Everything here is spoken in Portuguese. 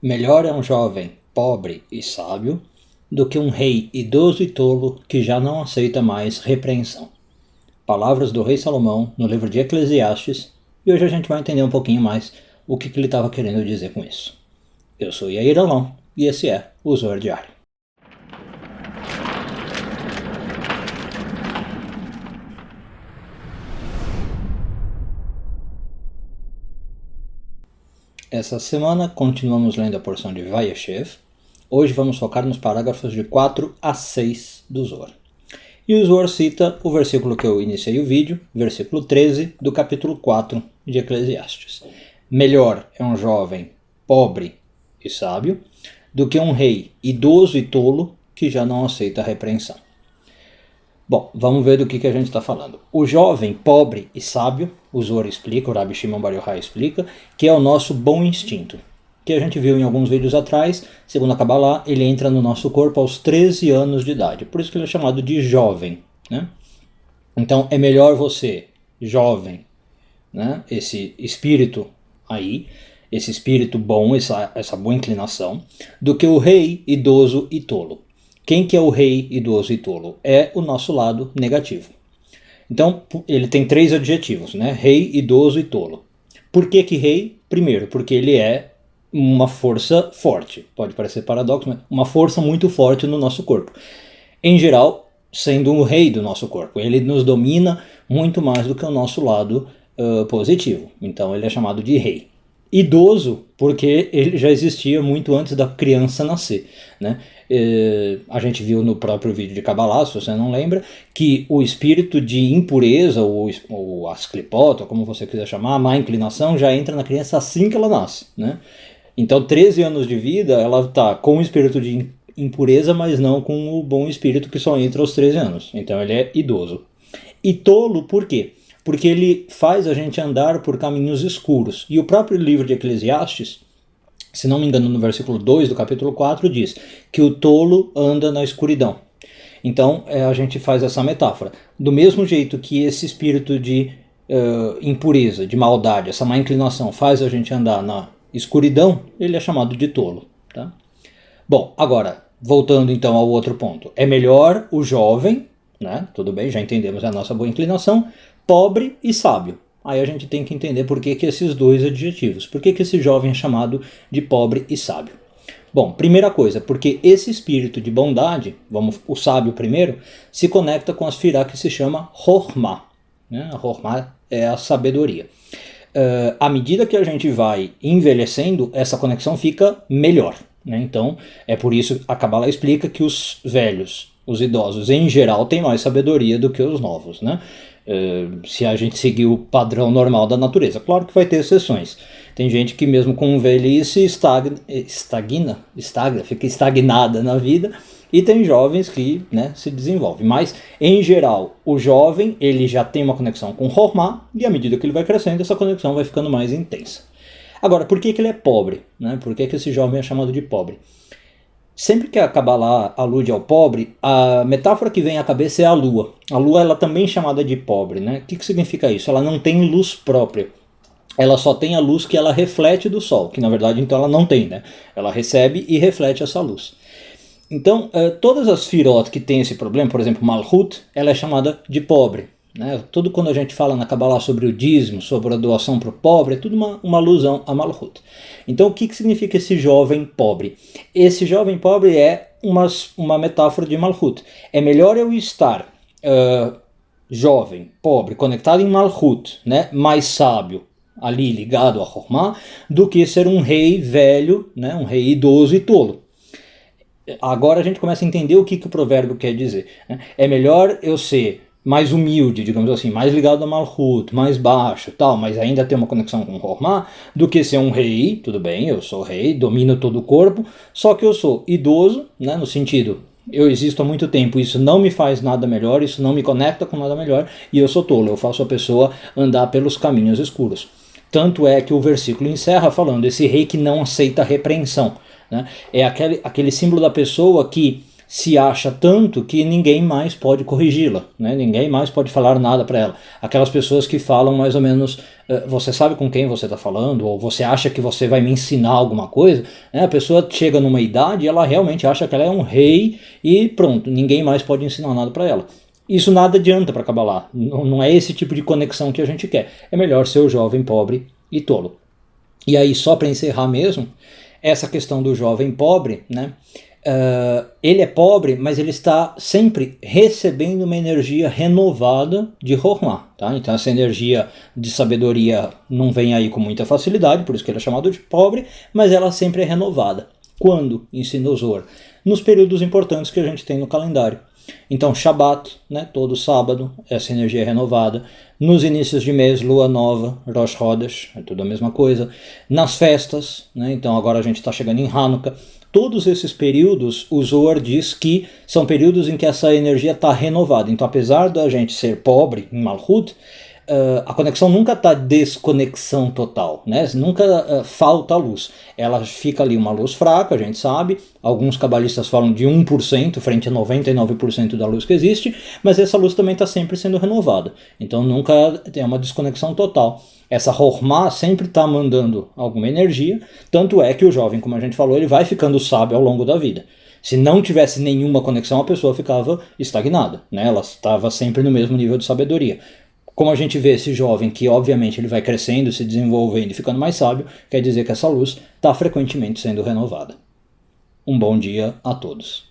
Melhor é um jovem pobre e sábio do que um rei idoso e tolo que já não aceita mais repreensão. Palavras do rei Salomão no livro de Eclesiastes, e hoje a gente vai entender um pouquinho mais o que ele estava querendo dizer com isso. Eu sou Yair Alon e esse é o Zohar Diário. Essa semana continuamos lendo a porção de Vayeshev. Hoje vamos focar nos parágrafos de 4 a 6 do Zohar. E o Zohar cita o versículo que eu iniciei o vídeo, versículo 13 do capítulo 4 de Eclesiastes. Melhor é um jovem pobre e sábio do que um rei idoso e tolo que já não aceita a repreensão. Bom, vamos ver do que a gente está falando. O jovem pobre e sábio, o Zohar explica, o Rabbi Shimon Bar Yochai explica, que é o nosso bom instinto. Que a gente viu em alguns vídeos atrás, segundo a Kabbalah, ele entra no nosso corpo aos 13 anos de idade. Por isso que ele é chamado de jovem, né? Então é melhor você, jovem, né? Esse espírito aí, esse espírito bom, essa boa inclinação, do que o rei idoso e tolo. Quem que é o rei idoso e tolo? É o nosso lado negativo. Então ele tem 3 adjetivos, né? Rei, idoso e tolo. Por que rei? Primeiro, porque ele é uma força forte. Pode parecer paradoxo, mas uma força muito forte no nosso corpo. Em geral, sendo o rei do nosso corpo. Ele nos domina muito mais do que o nosso lado positivo. Então ele é chamado de rei. Idoso, porque ele já existia muito antes da criança nascer, né? A gente viu no próprio vídeo de Kabbalah, se você não lembra, que o espírito de impureza, ou asclipota, como você quiser chamar, a má inclinação, já entra na criança assim que ela nasce, né? Então 13 anos de vida, ela está com o espírito de impureza, mas não com o bom espírito que só entra aos 13 anos. Então ele é idoso. E tolo por quê? Porque ele faz a gente andar por caminhos escuros. E o próprio livro de Eclesiastes, se não me engano no versículo 2 do capítulo 4, diz que o tolo anda na escuridão. Então a gente faz essa metáfora. Do mesmo jeito que esse espírito de impureza, de maldade, essa má inclinação faz a gente andar na escuridão, ele é chamado de tolo. Tá? Bom, agora, voltando então ao outro ponto. É melhor o jovem, né? Tudo bem, já entendemos a nossa boa inclinação, pobre e sábio. Aí a gente tem que entender por que esses 2 adjetivos. Por que esse jovem é chamado de pobre e sábio? Bom, primeira coisa, porque esse espírito de bondade, o sábio primeiro, se conecta com a sfirá que se chama Chokhmah. Né? A Chokhmah é a sabedoria. À medida que a gente vai envelhecendo, essa conexão fica melhor. Né? Então, é por isso que a Kabbalah explica que os velhos, os idosos em geral, têm mais sabedoria do que os novos, né? Se a gente seguir o padrão normal da natureza. Claro que vai ter exceções. Tem gente que mesmo com velhice fica estagnada na vida, e tem jovens que, né, se desenvolvem. Mas, em geral, o jovem ele já tem uma conexão com Chokhmah, e à medida que ele vai crescendo, essa conexão vai ficando mais intensa. Agora, por que ele é pobre? Né? Por que esse jovem é chamado de pobre? Sempre que a Kabbalah alude ao pobre, a metáfora que vem à cabeça é a lua. A lua ela também é chamada de pobre. Né? O que significa isso? Ela não tem luz própria. Ela só tem a luz que ela reflete do sol, que na verdade então ela não tem. Né? Ela recebe e reflete essa luz. Então, todas as firot que tem esse problema, por exemplo, Malhut, ela é chamada de pobre. Né? Tudo quando a gente fala na Kabbalah sobre o dízimo, sobre a doação para o pobre, é tudo uma alusão a Malhut. Então o que significa esse jovem pobre? Esse jovem pobre é uma metáfora de Malhut. É melhor eu estar jovem, pobre, conectado em Malhut, né? Mais sábio, ali ligado a Chokhmah, do que ser um rei velho, né? Um rei idoso e tolo. Agora a gente começa a entender o que o provérbio quer dizer. Né? É melhor eu ser mais humilde, digamos assim, mais ligado a Malhut, mais baixo, tal, mas ainda ter uma conexão com Chokhmah, do que ser um rei. Tudo bem, eu sou rei, domino todo o corpo, só que eu sou idoso, né, no sentido, eu existo há muito tempo, isso não me faz nada melhor, isso não me conecta com nada melhor, e eu sou tolo, eu faço a pessoa andar pelos caminhos escuros. Tanto é que o versículo encerra falando, esse rei que não aceita repreensão. Né? É aquele símbolo da pessoa que se acha tanto que ninguém mais pode corrigi-la, né? Ninguém mais pode falar nada para ela. Aquelas pessoas que falam mais ou menos, você sabe com quem você está falando, ou você acha que você vai me ensinar alguma coisa, né? A pessoa chega numa idade e ela realmente acha que ela é um rei e pronto, ninguém mais pode ensinar nada para ela. Isso nada adianta para Kabbalah, não é esse tipo de conexão que a gente quer. É melhor ser o jovem pobre e tolo. E aí, só para encerrar mesmo, essa questão do jovem pobre, né? Ele é pobre, mas ele está sempre recebendo uma energia renovada de Chokhmah, tá? Então essa energia de sabedoria não vem aí com muita facilidade, por isso que ele é chamado de pobre, mas ela sempre é renovada. Quando? Ensina o Zohar. Nos períodos importantes que a gente tem no calendário. Então Shabbat, né, todo sábado, essa energia é renovada. Nos inícios de mês, lua nova, Rosh Chodesh, é tudo a mesma coisa. Nas festas, né, então agora a gente está chegando em Hanukkah. Todos esses períodos, o Zohar diz que são períodos em que essa energia está renovada. Então apesar da gente ser pobre em Malchut, a conexão nunca está desconexão total, né? Nunca falta luz. Ela fica ali uma luz fraca, a gente sabe. Alguns cabalistas falam de 1% frente a 99% da luz que existe, mas essa luz também está sempre sendo renovada. Então nunca tem uma desconexão total. Essa Chokhmah sempre está mandando alguma energia, tanto é que o jovem, como a gente falou, ele vai ficando sábio ao longo da vida. Se não tivesse nenhuma conexão, a pessoa ficava estagnada, né? Ela estava sempre no mesmo nível de sabedoria. Como a gente vê esse jovem que obviamente ele vai crescendo, se desenvolvendo e ficando mais sábio, quer dizer que essa luz está frequentemente sendo renovada. Um bom dia a todos.